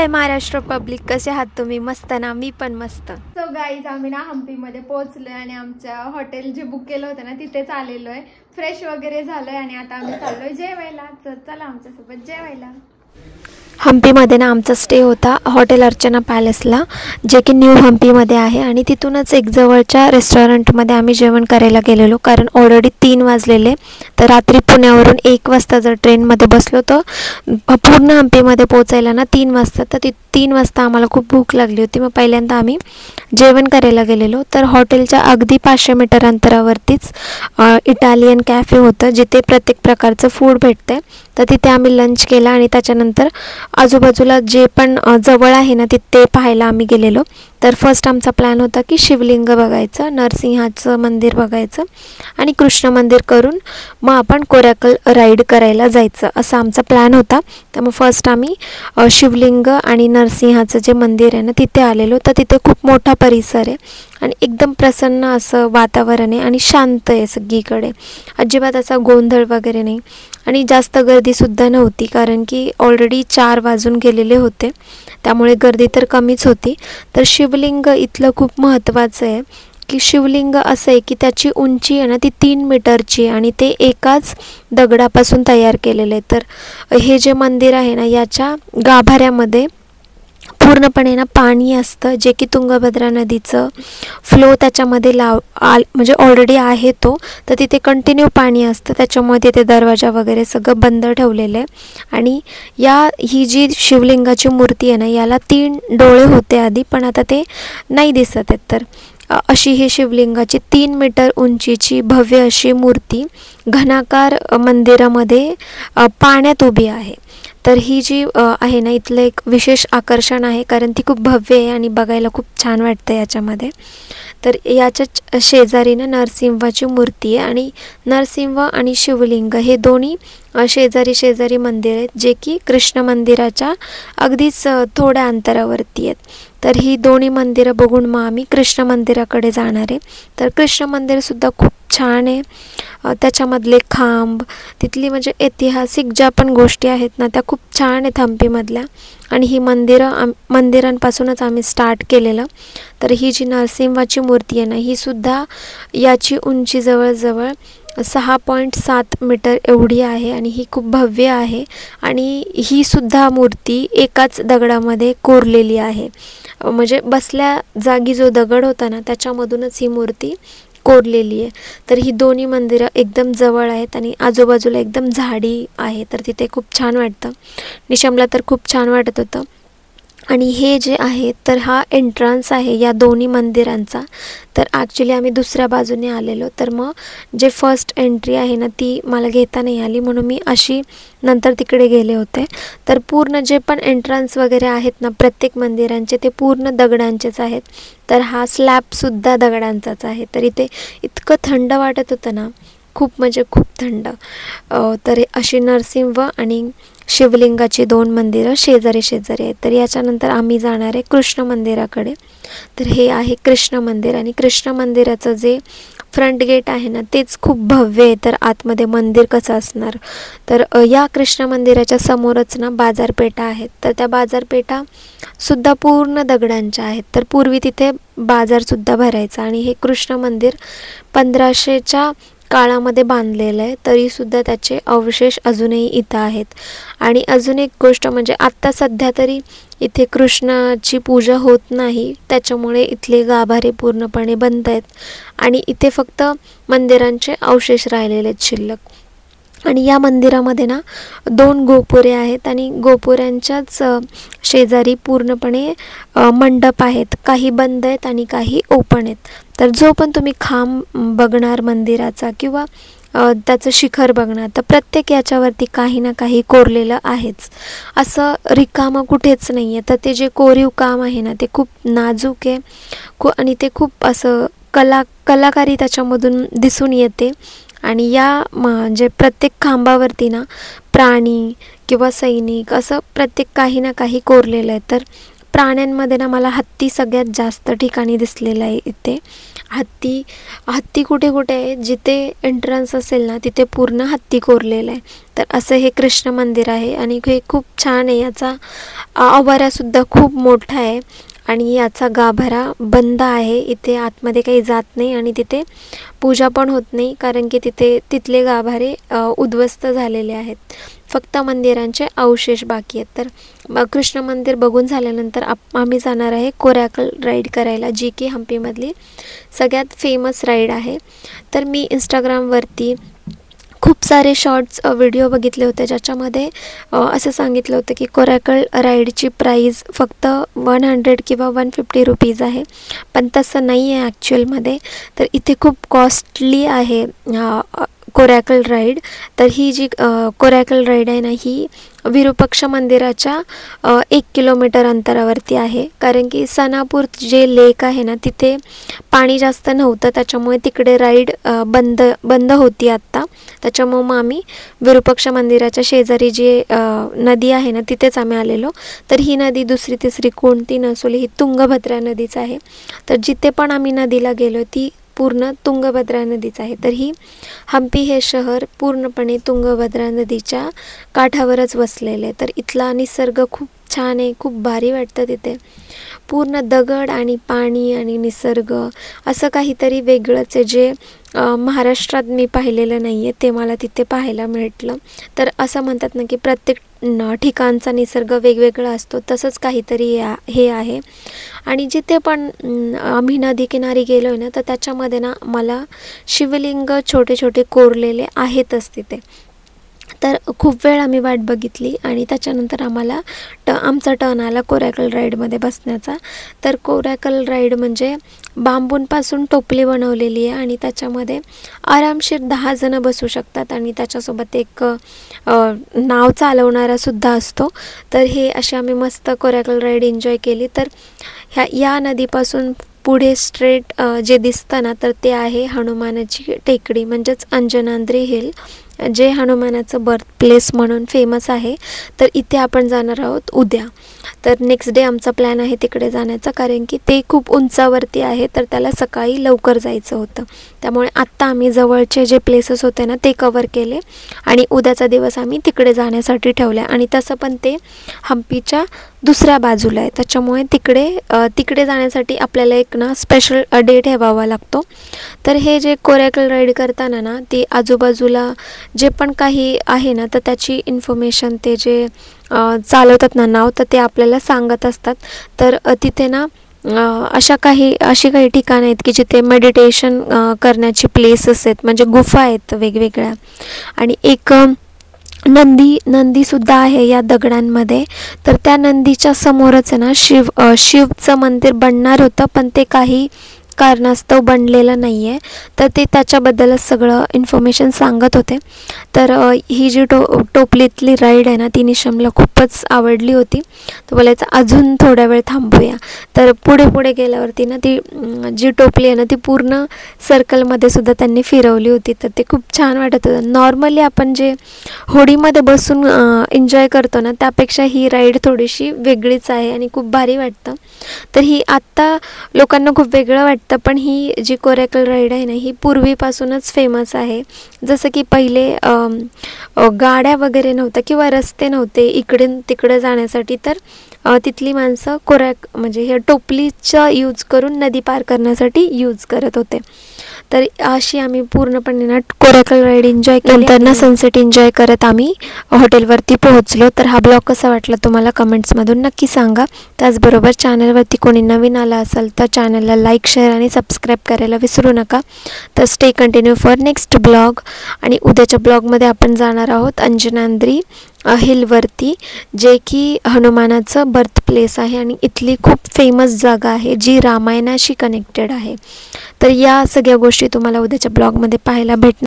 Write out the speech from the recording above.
जय Maharashtra public, कसे आहात तुम्ही? मस्त ना? मी पण मस्त. सो गाईज, आम्ही ना हम्पीमध्ये पोहोचलोय आणि आमच्या हॉटेल जे बुक केलं होतं ना तिथेच आलेलो आहे. फ्रेश वगैरे झालोय आणि आता आम्ही चाललोय जेवायला. चला आमच्यासोबत जेवायला. हम्पीमध्ये ना आमचा स्टे होता हॉटेल अर्चना पॅलेसला, जे की न्यू हम्पीमध्ये आहे. आणि तिथूनच एक जवळच्या रेस्टॉरंटमध्ये आम्ही जेवण करायला गेलेलो, कारण ऑलरेडी 3 वाजलेले. तर रात्री पुण्यावरून 1 वाजता जर ट्रेनमध्ये बसलो तर पूर्ण हम्पीमध्ये पोचायला ना 3 वाजता. तर 3 वाजता आम्हाला खूप भूक लागली होती. मग पहिल्यांदा आम्ही जेवण करायला गेलेलो. तर हॉटेलच्या अगदी 500 मीटर अंतरावरतीच इटालियन कॅफे होतं, जिथे प्रत्येक प्रकारचं फूड भेटते. तर तिथे आम्ही लंच केला आणि त्याच्यानंतर आजूबाजूला जे पण जवळ आहे ना तिथे पाहायला आम्ही गेलेलो. तर फर्स्ट आमचा प्लॅन होता की शिवलिंग बघायचं, नरसिंहाचं मंदिर बघायचं आणि कृष्ण मंदिर करून मग आपण कोराकल राईड करायला जायचं, असा आमचा प्लॅन होता. तर मग फर्स्ट आम्ही शिवलिंग आणि नरसिंहाचं जे मंदिर आहे ना तिथे आलेलो. तर तिथे खूप मोठा परिसर आहे आणि एकदम प्रसन्न असं वातावरण आहे आणि शांत आहे सगळीकडे. अजिबात असा गोंधळ वगैरे नाही आणि जास्त गर्दीसुद्धा नव्हती, कारण की ऑलरेडी 4 वाजून गेलेले होते, त्यामुळे गर्दी तर कमीच होती. तर शिवलिंग इथलं खूप महत्त्वाचं आहे की शिवलिंग असं आहे की त्याची उंची आहे ना ती 3 मीटरची आणि ते एकाच दगडापासून तयार केलेलं आहे. तर हे जे मंदिर आहे ना याच्या गाभाऱ्यामध्ये पूर्णपणे ना पाणी असतं, जे की तुंगभद्रा नदीचं फ्लो त्याच्यामध्ये म्हणजे ऑलरेडी आहे तो. तर तिथे कंटिन्यू पाणी असतं, त्याच्यामुळे तिथे दरवाजा वगैरे सगळं बंद ठेवलेलं आहे. आणि ही जी शिवलिंगाची मूर्ती आहे ना याला 3 डोळे होते आधी, पण आता ते नाही दिसत आहेत. तर अशी ही शिवलिंगाची 3 मीटर उंचीची भव्य अशी मूर्ती घनाकार मंदिरामध्ये पाण्यात उभी आहे. तर ही जी आहे ना इथलं एक विशेष आकर्षण आहे, कारण ती खूप भव्य आहे आणि बघायला खूप छान वाटतं याच्यामध्ये. तर याच्या शेजारीनं नरसिंहाची मूर्ती आहे आणि नरसिंह आणि शिवलिंग हे दोन्ही शेजारी शेजारी मंदिर आहेत, जे की कृष्ण मंदिराच्या अगदीच थोड्या अंतरावरती आहेत. तर ही दोन्ही मंदिरं बघून मग आम्ही कृष्ण मंदिराकडे जाणार आहे. तर कृष्ण मंदिरसुद्धा खूप छान आहे. त्याच्यामधले खांब, तिथली म्हणजे ऐतिहासिक ज्या पण गोष्टी आहेत ना त्या खूप छान आहेत हम्पीमधल्या. आणि ही मंदिरांपासूनच आम्ही स्टार्ट केलेलं. तर ही जी नरसिंहाची मूर्ती आहे ना ही सुद्धा याची उंची जवळजवळ 6.7 मीटर एवढी आहे आणि ही खूप भव्य आहे. आणि ही सुद्धा मूर्ती एकाच दगडामध्ये कोरलेली आहे, म्हणजे बसल्या जागी जो दगड होता ना त्याच्यामधूनच ही मूर्ती कोरलेली आहे. तर ही दोन्ही मंदिरं एकदम जवळ आहेत आणि आजूबाजूला एकदम झाडी आहे. तर तिथे खूप छान वाटतं. निशमला तर खूप छान वाटत होतं. आणि हे जे आहे तर हा एंट्रन्स आहे या दोन्ही मंदिरांचा. तर ॲक्च्युली आम्ही दुसऱ्या बाजूने आलेलो, तर मग जे फर्स्ट एंट्री आहे ना ती मला घेता नाही आली, म्हणून मी अशी नंतर तिकडे गेले होते. तर पूर्ण जे पण एंट्रन्स वगैरे आहेत ना प्रत्येक मंदिरांचे ते पूर्ण दगडांचेच आहेत. तर हा स्लॅबसुद्धा दगडांचाच आहे. तर इथे इतकं थंड वाटत होतं ना, खूप म्हणजे खूप थंड. तर अशी नरसिंह आणि शिवलिंगाची 2 मंदिरं शेजारी शेजारी आहेत. तर याच्यानंतर आम्ही जाणार आहे कृष्ण मंदिराकडे. तर हे आहे कृष्ण मंदिर आणि कृष्ण मंदिराचं जे फ्रंट गेट आहे ना तेच खूप भव्य आहे. तर आतमध्ये मंदिर कसं असणार, तर या कृष्ण मंदिराच्या समोरच ना बाजारपेठा आहेत. तर त्या बाजारपेठासुद्धा पूर्ण दगडांच्या आहेत. तर पूर्वी तिथे बाजारसुद्धा भरायचा आणि हे कृष्ण मंदिर 1500च्या काळामध्ये बांधलेलं आहे, तरीसुद्धा त्याचे अवशेष अजूनही इथं आहेत. आणि अजून एक गोष्ट म्हणजे आत्ता सध्या तरी इथे कृष्णाची पूजा होत नाही, त्याच्यामुळे इथले गाभारे पूर्णपणे बंद आहेत आणि इथे फक्त मंदिरांचे अवशेष राहिलेले आहेत शिल्लक. आणि या मंदिरामध्ये ना 2 गोपुरे आहेत आणि गोपुऱ्यांच्याच शेजारी पूर्णपणे मंडप आहेत, काही बंद आहेत आणि काही ओपन आहेत. तर जो पण तुम्ही खांब बघणार मंदिराचा किंवा त्याचं शिखर बघणार तर प्रत्येक याच्यावरती काही ना काही कोरलेलं आहेच, असं रिकामं कुठेच नाही आहे. तर ते जे कोरीव काम आहे ना ते खूप नाजूक आहे आणि ते खूप असं कलाकारी त्याच्यामधून दिसून येते. आणि या म्हणजे प्रत्येक खांबावरती ना प्राणी किंवा सैनिक असं प्रत्येक काही ना काही कोरलेलं आहे. तर प्राण्यांमध्ये ना मला हत्ती सगळ्यात जास्त ठिकाणी दिसलेला आहे इथे. हत्ती कुठे कुठे आहे, जिथे एंट्रन्स असेल ना तिथे पूर्ण हत्ती कोरलेलं आहे. तर असं हे कृष्ण मंदिर आहे आणि हे खूप छान आहे. याचा आवारासुद्धा खूप मोठा आहे आणि याचा गाभारा बंद आहे. इथे आतमध्ये काही जात नाही आणि तिथे पूजा पण होत नाही, कारण की तिथले गाभारे उद्ध्वस्त झालेले आहेत. फक्त मंदिरांचे अवशेष बाकी आहेत. तर कृष्ण मंदिर बघून झाल्यानंतर आम्ही जाणार आहे कोरॅकल राईड करायला, जी की हम्पीमधली सगळ्यात फेमस राईड आहे. तर मी इंस्टाग्रामवरती खूप सारे शॉर्ट्स व्हिडिओ बघितले होते, ज्याच्यामध्ये असं सांगितलं होतं की कोरॅकल राईडची प्राईज फक्त 100 किंवा 150 रुपीज आहे. पण तसं नाही आहे ॲक्च्युअलमध्ये. तर इथे खूप कॉस्टली आहे कोरॅकल राईड. तर ही जी कोरॅकल राईड आहे ना, ही विरूपाक्ष मंदिराच्या 1 किलोमीटर अंतरावरती आहे. कारण की सनापूर जे लेक आहे ना, तिथे पाणी जास्त नव्हतं, त्याच्यामुळे तिकडे राईड बंद होती आत्ता. त्याच्यामुळे मग आम्ही विरूपाक्ष मंदिराच्या शेजारी जे नदी आहे ना, तिथेच आम्ही आलेलो. तर ही नदी दुसरी तिसरी कोणती नसली, ही तुंगभद्रा नदीच आहे. तर जिथे पण आम्ही नदीला गेलो ती पूर्ण तुंगभद्रा नदीच आहे. तर ही हम्पी हे शहर पूर्णपणे तुंगभद्रा नदीच्या काठावरच वसलेलं आहे. तर इथला निसर्ग खूप छान आहे, खूप भारी वाटतं. तिथे पूर्ण दगड आणि पाणी आणि निसर्ग असं काहीतरी वेगळंच आहे, जे महाराष्ट्रात मी पाहिलेलं नाही आहे, ते मला तिथे पाहायला मिळालं. तर असं म्हणतात ना की प्रत्येक ठिकाणचा निसर्ग वेगवेगळा असतो, तसंच काहीतरी हे आहे. आणि जिथे पण आम्ही नदीकिनारी गेलो आहे ना, तर त्याच्यामध्ये ना मला शिवलिंग छोटे छोटे कोरलेले आहेतच तिथे. तर खूप वेळ आम्ही वाट बघितली आणि त्याच्यानंतर आम्हाला आमचा टर्न आला कोरॅकल राईडमध्ये बसण्याचा. तर कोरॅकल राईड म्हणजे बांबूंपासून टोपली बनवलेली आहे आणि त्याच्यामध्ये आरामशीर 10 जणं बसू शकतात आणि त्याच्यासोबत एक नाव चालवणारासुद्धा असतो. तर हे अशी आम्ही मस्त कोरॅकल राईड एन्जॉय केली. तर या नदीपासून पुढे स्ट्रेट जे दिसतं ना, तर ते आहे हनुमानाची टेकडी, म्हणजेच अंजनाद्री हिल, जे हनुमानाचं बर्थ प्लेस म्हणून फेमस आहे. तर इथे आपण जाणार आहोत उद्या. तर नेक्स्ट डे आमचा प्लॅन आहे तिकडे जाण्याचा, कारण की ते खूप उंचावरती आहे, तर त्याला सकाळी लवकर जायचं होतं. त्यामुळे आत्ता आम्ही जवळचे जे प्लेसेस होते ना ते कवर केले आणि उद्याचा दिवस आम्ही तिकडे जाण्यासाठी ठेवला. आणि तसं पण ते हम्पीच्या दुसऱ्या बाजूला आहे, त्याच्यामुळे तिकडे जाण्यासाठी आपल्याला एक ना स्पेशल डे ठेवावा लागतो. तर हे जे कोरॅकल राईड करताना ना, ती आजूबाजूला जे पण काही आहे ना, तर त्याची इन्फॉर्मेशन ते जे चालवतात ना नाव, तर ते आपल्याला सांगत असतात. तर तिथे ना अशी काही ठिकाणं आहेत की जिथे मेडिटेशन करण्याची प्लेसेस आहेत, म्हणजे गुफा आहेत वेगवेगळ्या. आणि एक नंदीसुद्धा आहे या दगडांमध्ये. तर त्या नंदीच्या समोरच आहे ना शिवचं मंदिर बनणार होतं, पण ते काही कारणास्तव बनलेलं नाही आहे. तर ते त्याच्याबद्दलच सगळं इन्फॉर्मेशन सांगत होते. तर ही जी टोपलीतली राईड आहे ना, ती निशमला खूपच आवडली होती. तर बोलायचं अजून थोडा वेळ थांबूया. तर पुढे गेल्यावरती ना ती जी टोपली आहे ना, ती पूर्ण सर्कलमध्ये सुद्धा त्यांनी फिरवली होती. तर ते खूप छान वाटत होतं. नॉर्मली आपण जे होडीमध्ये बसून एन्जॉय करतो ना, त्यापेक्षा ही राईड थोडीशी वेगळीच आहे आणि खूप भारी वाटतं. तर ही आत्ता लोकांना खूप वेगळं वाटतं, पण ही जी कोरॅकल राईड आहे ना, ही पूर्वीपासूनच फेमस आहे. जसं की पहिले गाड्या वगैरे नव्हत्या किंवा रस्ते नव्हते इकडे तिकडे जाण्यासाठी, तर तिथली माणसं म्हणजे हे टोपलीचा यूज करून नदी पार करण्यासाठी यूज करत होते. तर अशी आम्ही पूर्णपणे ना कोरॅकल राईड एन्जॉय केली. नंतर ना सनसेट एन्जॉय करत आम्ही हॉटेलवरती पोहोचलो. तर हा ब्लॉग कसा वाटला तुम्हाला कमेंट्समधून नक्की सांगा. त्याचबरोबर चॅनलवरती कोणी नवीन आला असेल तर चॅनलला लाईक, शेअर आणि सबस्क्राईब करायला विसरू नका. तर stay continue for next blog. आणि उद्याच्या ब्लॉगमध्ये आपण जाणार आहोत अंजनाद्री हिलवरती, जे की हनुमानाचं बर्थ प्लेस आहे आणि इथली खूप फेमस जागा आहे जी रामायणाशी कनेक्टेड आहे. तर या सगळ्या गोष्टी तुम्हाला उद्याच्या ब्लॉगमध्ये पाहायला भेटणार.